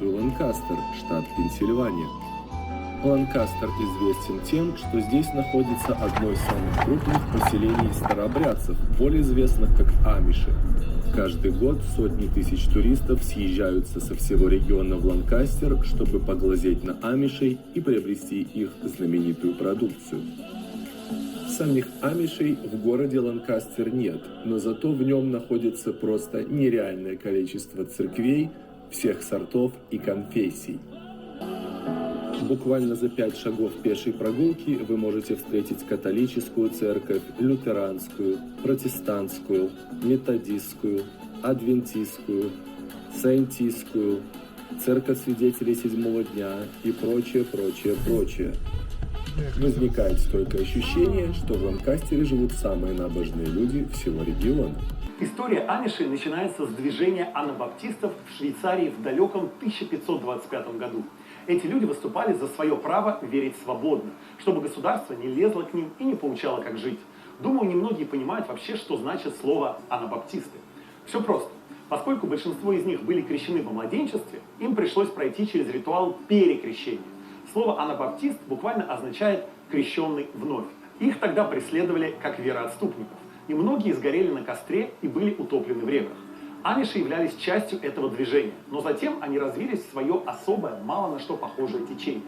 провинцию Ланкастер, штат Пенсильвания. Ланкастер известен тем, что здесь находится одно из самых крупных поселений старообрядцев, более известных как Амиши. Каждый год сотни тысяч туристов съезжаются со всего региона в Ланкастер, чтобы поглазеть на амишей и приобрести их знаменитую продукцию. Самих амишей в городе Ланкастер нет, но зато в нем находится просто нереальное количество церквей всех сортов и конфессий. Буквально за 5 шагов пешей прогулки вы можете встретить католическую церковь, лютеранскую, протестантскую, методистскую, адвентистскую, саентистскую, церковь свидетелей седьмого дня и прочее. Возникает стойкое ощущение, что в Ланкастере живут самые набожные люди всего региона. История амишей начинается с движения анабаптистов в Швейцарии в далеком 1525 году. Эти люди выступали за свое право верить свободно, чтобы государство не лезло к ним и не поучало, как жить. Думаю, немногие понимают вообще, что значит слово «анабаптисты». Все просто. Поскольку большинство из них были крещены во младенчестве, им пришлось пройти через ритуал перекрещения. Слово «анабаптист» буквально означает «крещенный вновь». Их тогда преследовали как вероотступников, и многие сгорели на костре и были утоплены в реках. Амиши являлись частью этого движения, но затем они развились в свое особое, мало на что похожее течение.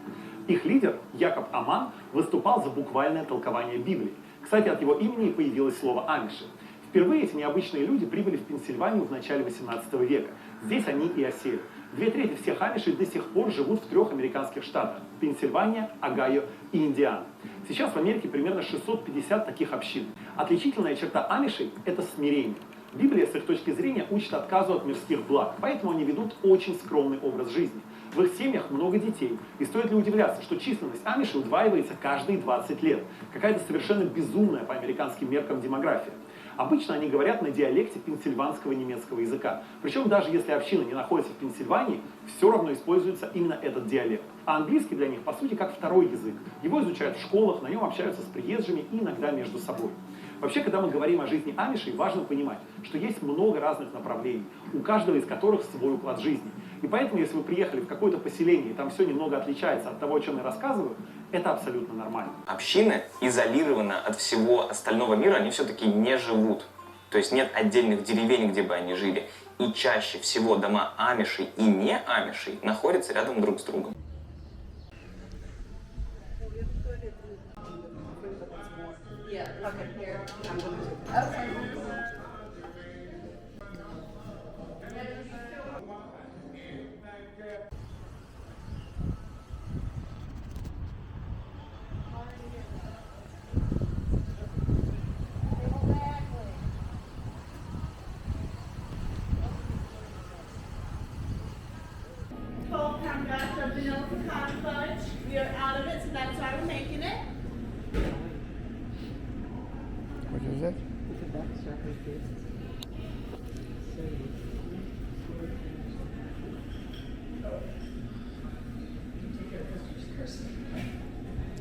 Их лидер, Якоб Аман, выступал за буквальное толкование Библии. Кстати, от его имени и появилось слово «амиши». Впервые эти необычные люди прибыли в Пенсильванию в начале 18 века. Здесь они и осели. 2/3 всех амишей до сих пор живут в 3 американских штатах – Пенсильвания, Огайо и Индиана. Сейчас в Америке примерно 650 таких общин. Отличительная черта амишей – это смирение. Библия, с их точки зрения, учит отказу от мирских благ, поэтому они ведут очень скромный образ жизни. В их семьях много детей, и стоит ли удивляться, что численность амишей удваивается каждые 20 лет. Какая-то совершенно безумная по американским меркам демография. Обычно они говорят на диалекте пенсильванского немецкого языка. Причем даже если община не находится в Пенсильвании, все равно используется именно этот диалект. А английский для них, по сути, как второй язык. Его изучают в школах, на нем общаются с приезжими и иногда между собой. Вообще, когда мы говорим о жизни амишей, важно понимать, что есть много разных направлений, у каждого из которых свой уклад жизни. И поэтому, если вы приехали в какое-то поселение, и там все немного отличается от того, о чем я рассказываю, это абсолютно нормально. Общины изолированы от всего остального мира, они все-таки не живут. То есть нет отдельных деревень, где бы они жили. И чаще всего дома амишей и не амишей находятся рядом друг с другом. What is that?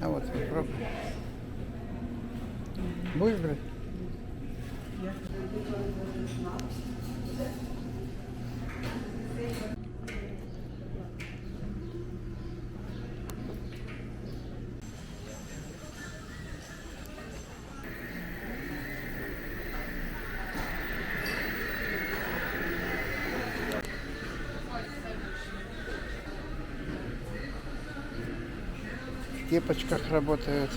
А вот, попробуй. Будешь брать? В кепочках работают.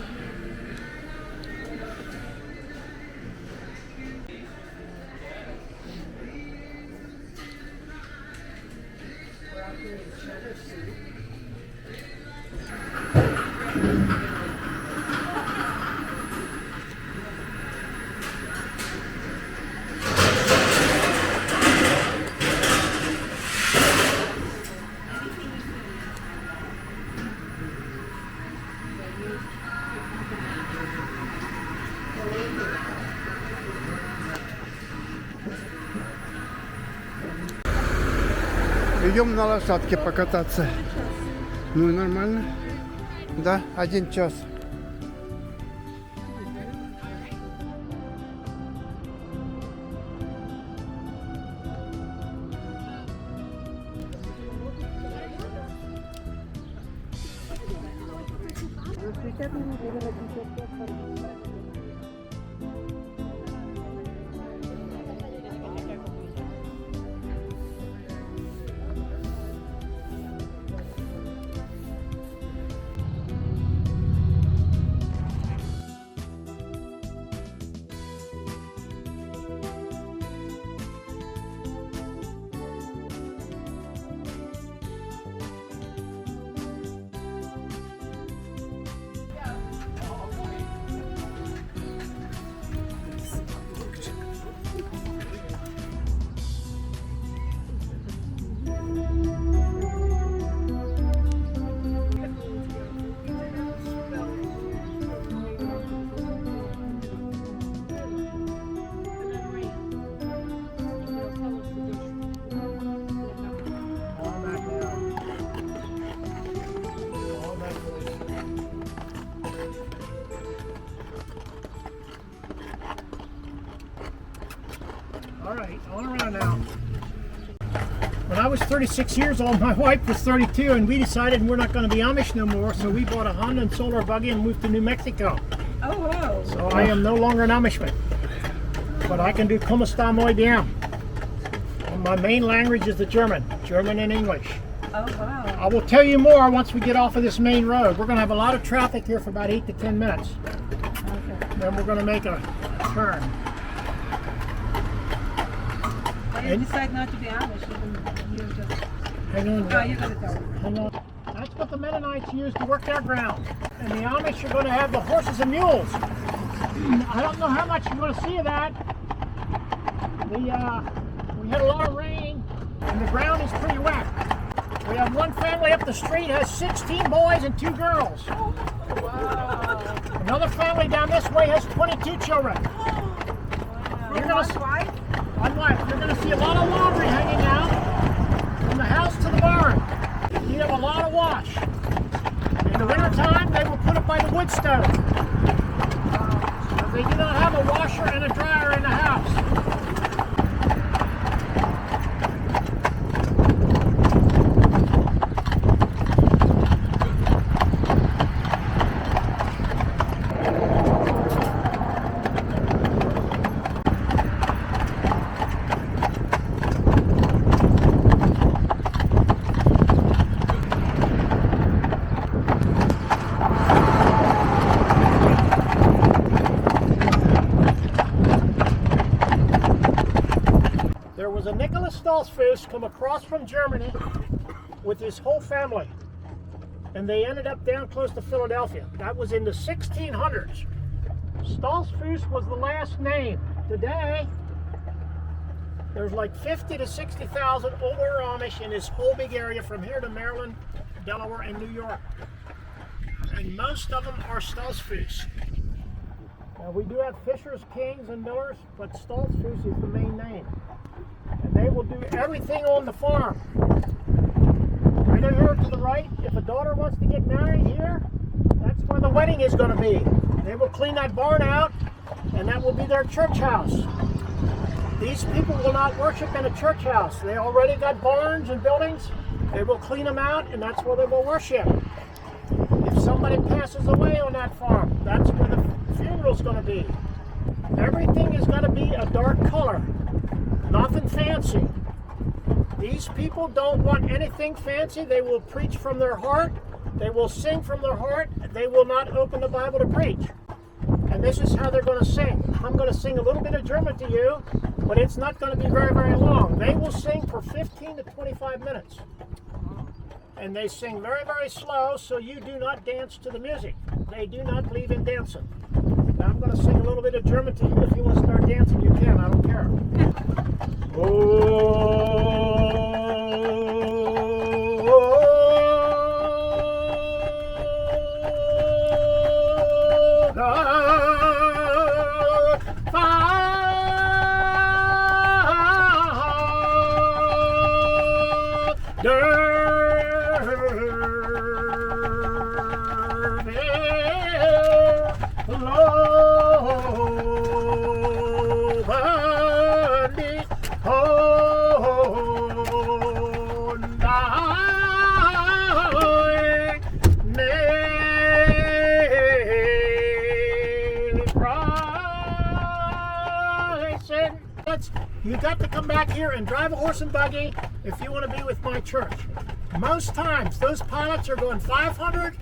Идем на лошадке покататься. Ну и нормально. Да, 1 час. All right, all around now. When I was 36 years old, my wife was 32, and we decided we're not going to be Amish no more, so we bought a Honda and sold our buggy and moved to New Mexico. Oh, wow. So I am no longer an Amishman, but I can do Como está muy bien. And my main language is the German and English. Oh, wow. I will tell you more once we get off of this main road. We're going to have a lot of traffic here for about 8 to 10 minutes. Okay. Then we're going to make a turn. Why did you decide not to be Amish? You just... Hang on. Oh, you're going to tell me. Hang on. That's what the Mennonites use to work their ground. And the Amish are going to have the horses and mules. I don't know how much you're going to see of that. We had a lot of rain, and the ground is pretty wet. We have one family up the street has 16 boys and 2 girls. Wow. Another family down this way has 22 children. You're gonna see, you're going to see a lot of laundry hanging out from the house to the barn. You have a lot of wash. In the wintertime, they will put it by the wood stove. They do not have a washer and a dryer in the house. Stolzfuss come across from Germany with his whole family, and they ended up down close to Philadelphia. That was in the 1600s. Stolzfuss was the last name. Today, there's like 50 to 60,000 older Amish in this whole big area from here to Maryland, Delaware, and New York. And most of them are Stolzfuss. Now, we do have Fishers, Kings, and Millers, but Stolzfuss is the main name. And they will do everything on the farm. Right over here to the right, if a daughter wants to get married here, that's where the wedding is going to be. They will clean that barn out, and that will be their church house. These people will not worship in a church house. They already got barns and buildings. They will clean them out, and that's where they will worship. If somebody passes away on that farm, that's where the funeral's going to be. Everything is going to be a dark color. Nothing fancy. These people don't want anything fancy. They will preach from their heart. They will sing from their heart. They will not open the Bible to preach. And this is how they're going to sing. I'm going to sing a little bit of German to you, but it's not going to be very, very long. They will sing for 15 to 25 minutes. And they sing very, very slow, so you do not dance to the music. They do not believe in dancing. Now I'm going to sing a little bit of German to you. If you want to start dancing, you can. I don't care. is you got to come back here and drive a horse and buggy if you want to be with my church. Most times those pilots are going 500,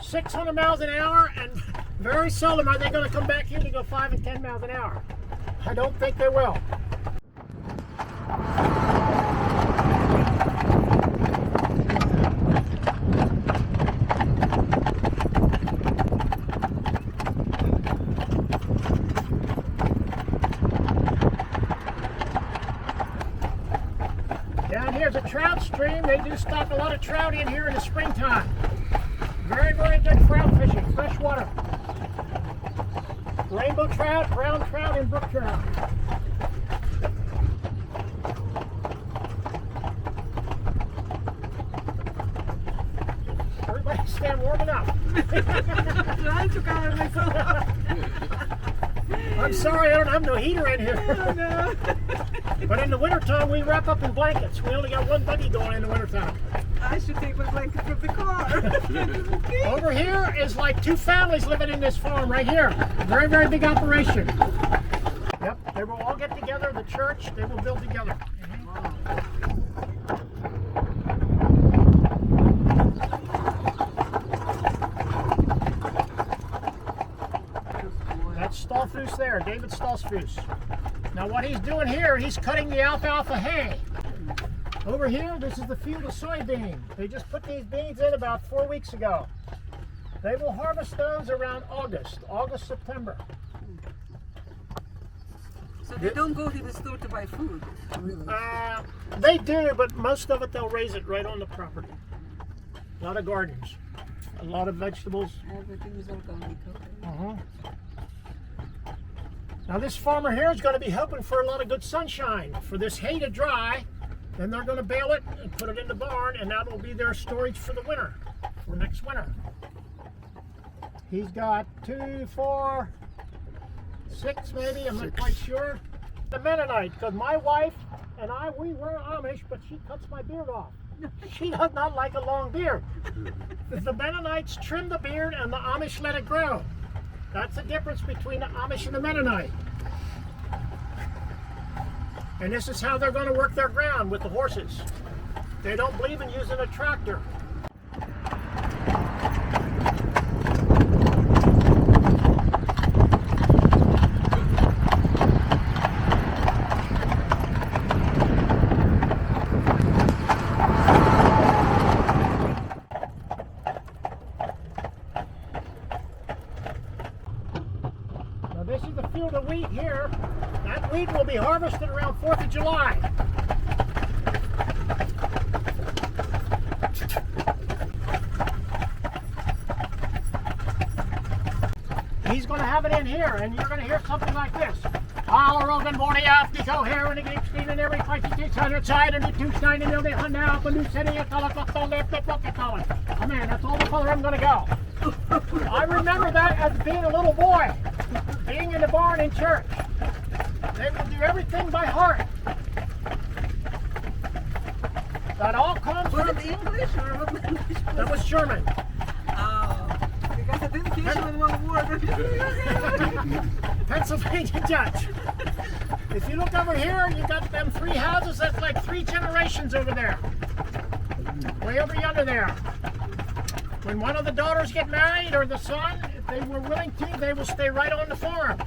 600 miles an hour, and very seldom are they going to come back here to go 5 and 10 miles an hour. I don't think they will. Down here's a trout stream. They do stock a lot of trout in here in the springtime. Very, very good trout fishing, fresh water. Rainbow trout, brown trout, and brook trout. Everybody stand warm enough. Trying to cover myself. I'm sorry, I don't have no heater in here. Oh, no. But in the wintertime, we wrap up in blankets. We only got one buggy going in the wintertime. I should take my blanket from the car. Over here is like 2 families living in this farm right here. Very, very big operation. Yep, they will all get together, the church, they will build together. That's Stallfus there, David Stallfus. Now what he's doing here, he's cutting the alfalfa hay. Over here, this is the field of soybean. They just put these beans in about 4 weeks ago. They will harvest those around August, September. So they don't go to the store to buy food, really? They do, but most of it they'll raise it right on the property. A lot of gardens, a lot of vegetables. Everything is organic, okay. Now this farmer here is going to be hoping for a lot of good sunshine, for this hay to dry. Then they're going to bale it and put it in the barn, and that will be their storage for the winter, for next winter. He's got 2, 4, 6 maybe, I'm not quite sure. The Mennonite, because my wife and I, we were Amish, but she cuts my beard off. She does not like a long beard. The Mennonites trim the beard and the Amish let it grow. That's the difference between the Amish and the Mennonite. And this is how they're going to work their ground with the horses. They don't believe in using a tractor. Now this is the field of wheat here. That wheat will be harvested around 4th of July. He's going to have it in here, and you're going to hear something like this. Allerorgan Morniaf, Nico here, and the Gipstein, and every 2600 side, and the 290 and the Hanna, and the city, and the left, the bucket color. Oh man, that's all the color I'm going to go. I remember that as being a little boy, being in the barn in church. They will do everything by heart. That all comes Was from... it English or what language was it? That was German. Oh, because I didn't catch it in one word. Pennsylvania Dutch. If you look over here, you got them 3 houses. That's like 3 generations over there. Way over yonder there. When one of the daughters get married, or the son, if they were willing to, they will stay right on the farm.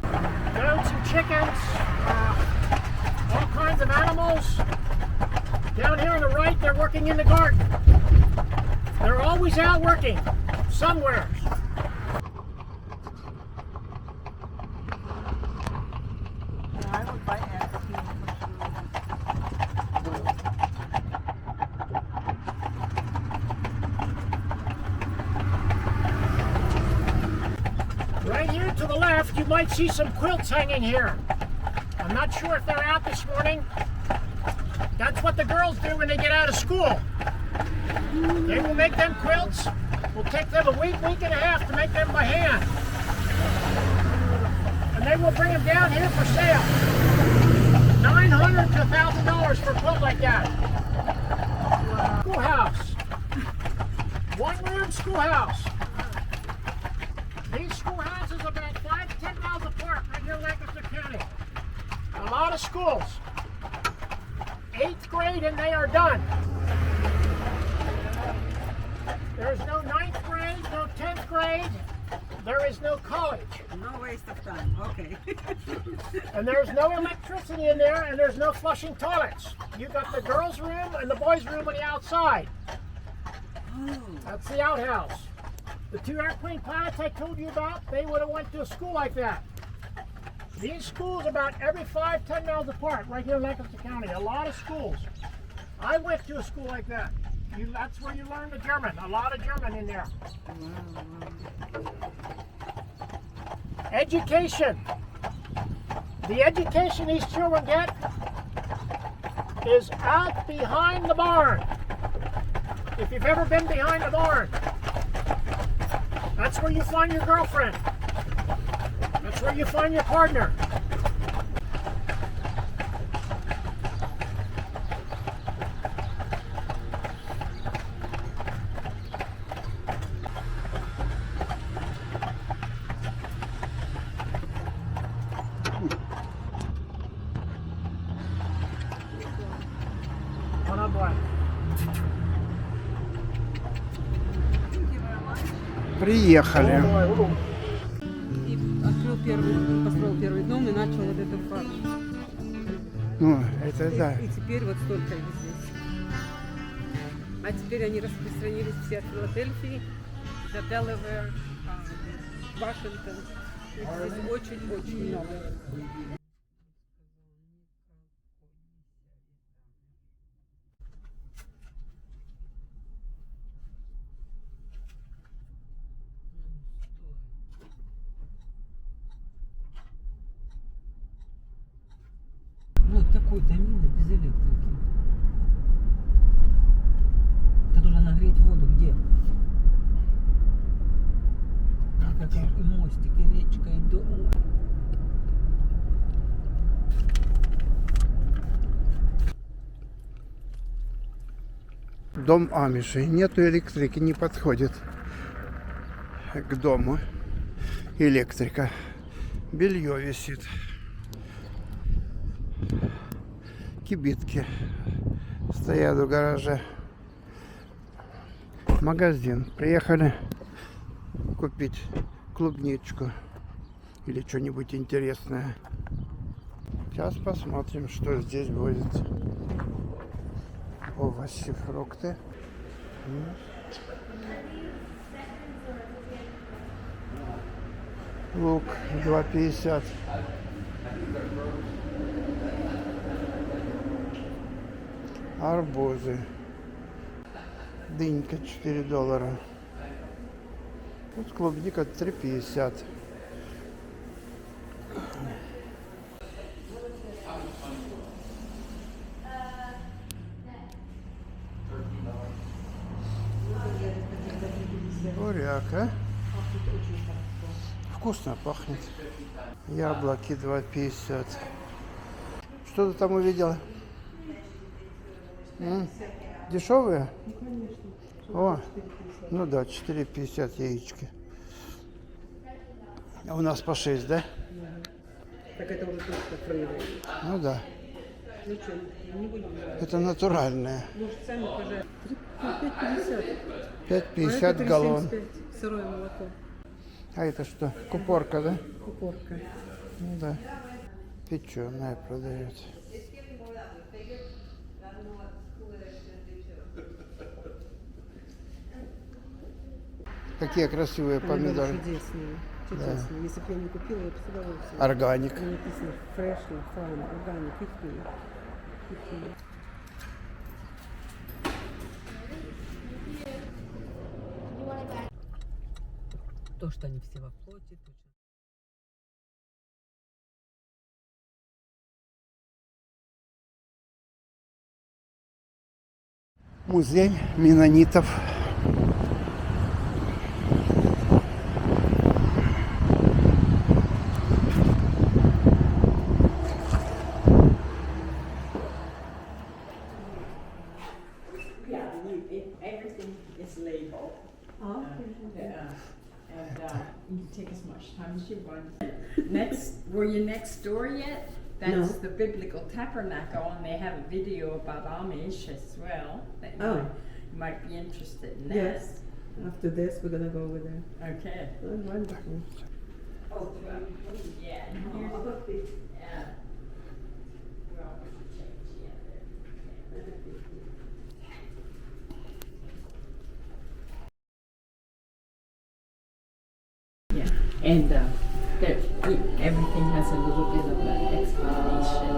Goats and chickens, all kinds of animals. Down here on the right, they're working in the garden. They're always out working, somewhere. I would buy eggs here for sure. Right here to the left, you might see some quilts hanging here. I'm not sure if they're out this morning. That's what the girls do when they get out of school. They will make them quilts. Will take them a week, week and a half to make them by hand. And they will bring them down here for sale. $900 to $1,000 for a quilt like that. Schoolhouse. 1-room schoolhouse. These schoolhouses are about 5 to 10 miles apart right here in Lancaster County. A lot lot of schools. 8th grade and they are done. There's no 9th grade, no 10th grade. There is no college. No waste of time. Okay. And there's no electricity in there, and there's no flushing toilets. You got the girls' room and the boys' room on the outside. Oh. That's the outhouse. The 2 airplane pilots I told you about, they would have went to a school like that. These schools about every 5-10 miles apart, right here in Lancaster County. A lot of schools. I went to a school like that. That's where you learn the German. A lot of German in there. Education. The education these children get is out behind the barn. If you've ever been behind the barn, that's where you find your girlfriend. That's where you find your partner. Приехали. И открыл первый, построил первый дом и начал вот эту фабрику. Ну, это да. И теперь вот столько их здесь. А теперь они распространились все от Филадельфии до Делавэр, Вашингтон. Их здесь очень-очень много. Вот такой домина без электрики. Это должна нагреть воду где? Никакая и мостик, и речка, и дом. Дом Амишей. Нету электрики, не подходит к дому электрика. Белье висит. Кибитки стоят в гараже. Магазин. Приехали купить клубничку или что-нибудь интересное. Сейчас посмотрим, что здесь будет. Овощи, фрукты. Лук 2,50. Арбузы. Дынька $4. Тут клубника 3,50. Буряк, а? Вкусно пахнет. Яблоки 2,50. Что ты там увидела? Дешевые? Ну, конечно. О, ну да, 4,50 яички. А у нас по 6, да? Так это уже точно фрейвы. Ну да. Ну что, не будем? Это натуральное. Может, сами пожарить. 5,50. 5,50 галлон. 3,75. Сырое молоко. А это что? Купорка, да? Купорка. Ну да. Печеное продают. Какие красивые помидоры. Чудесные. Чудесные. Если бы я не купила, я бы с удовольствием. Органик. Там написано фрешно, фарм, органик, ихние. То, что они все во плоти, точно. Музей менонитов. Everything is labeled. Oh, And you can take as much time as you want. Next, were you next door yet? That's the biblical tabernacle, and they have a video about Amish as well. That you might be interested in that. Yes. After this, we're gonna go over there. Okay. Oh, wonderful. Oh, yeah. And here's yeah. Well, we should change yeah. And everything has a little bit of an explanation.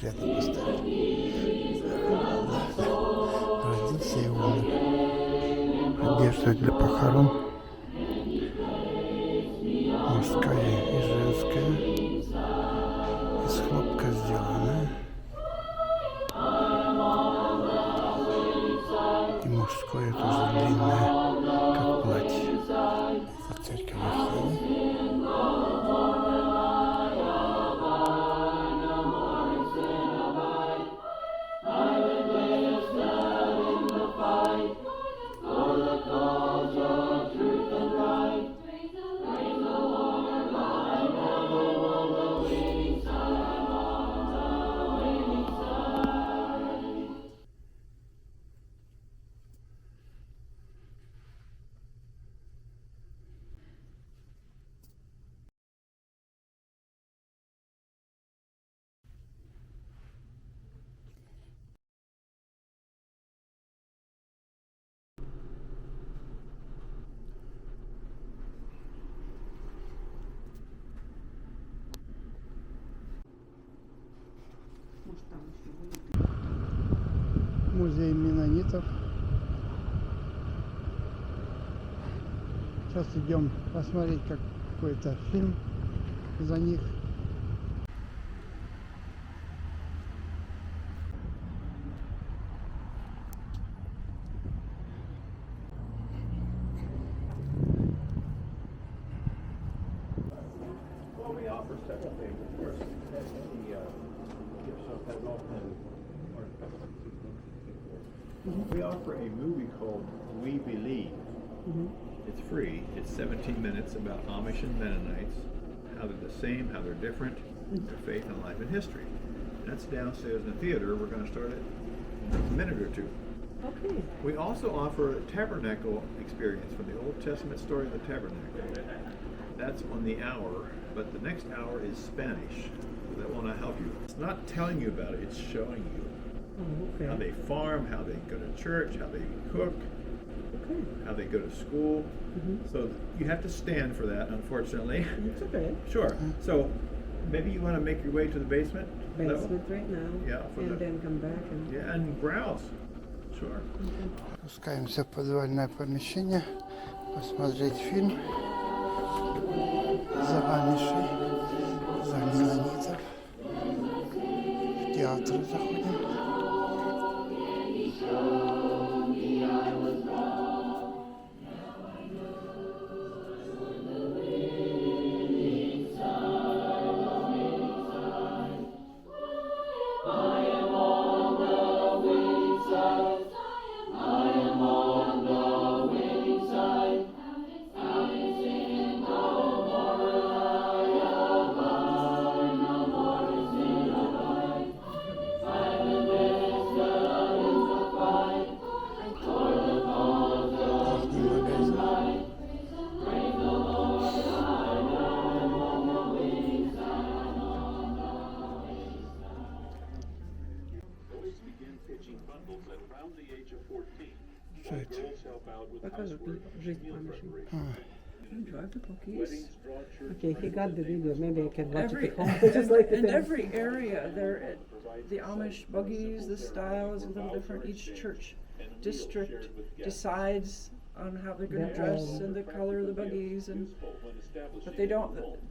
Приятно поставить. Родился и умер. Одежда для похорон. Мужская и женская. Из хлопка сделана. И мужское тоже длинное, как платье. Это церковь Афины. Музей Менонитов. Сейчас идем посмотреть какой-то фильм за них. We offer a movie called We Believe. It's free. It's 17 minutes about Amish and Menonites, how they're the same, how they're different, their faith and life and history. And that's downstairs in the theater. We're going to start it in a minute or two. Okay. We also offer a tabernacle experience from the Old Testament story of the tabernacle. That's on the hour, but the next hour is Spanish. So that will not help you. It's not telling you about it, it's showing you. Oh, okay. How they farm, how they go to church, how they cook, Okay. how they go to school. So you have to stand for that, unfortunately. It's okay. Sure. So maybe you want to make your way to the basement level? Basement right now. Yeah, for And the- then come back and. Yeah, and browse. Sure. Спускаемся в подвальное помещение, посмотреть фильм за Амишей, за Менонитов. В театр заходим. Что это? Показывают жизнь Амишей. Enjoy the cookies. Okay, he got the video. Maybe I can watch it at home. Just like In every area, the Amish buggies, the style is a little different. Each church district decides on how they're going to dress and the color of the buggies, but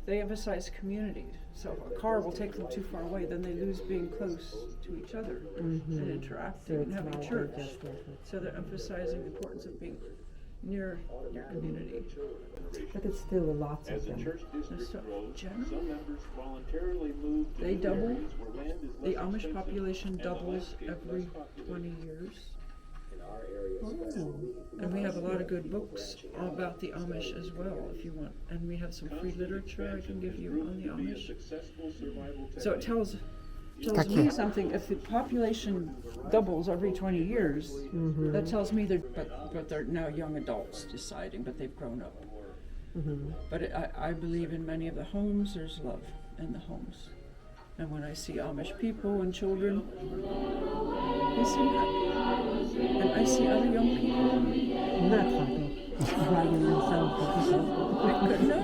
they emphasize community. So if a car will take them too far away, then they lose being close to each other and interacting and having church. So they're emphasizing the importance of being near your community. But it's still a lot of them. So, generally, they double. The Amish population doubles every 20 years. And we have a lot of good books about the Amish as well, if you want. And we have some free literature I can give you on the Amish. So it tells me something. If the population doubles every 20 years, that tells me but they're now young adults deciding, but they've grown up. But I believe in many of the homes, there's love in the homes. And when I see Amish people and children, they seem happy. And I see other young people. Not happy. Driving themselves. No,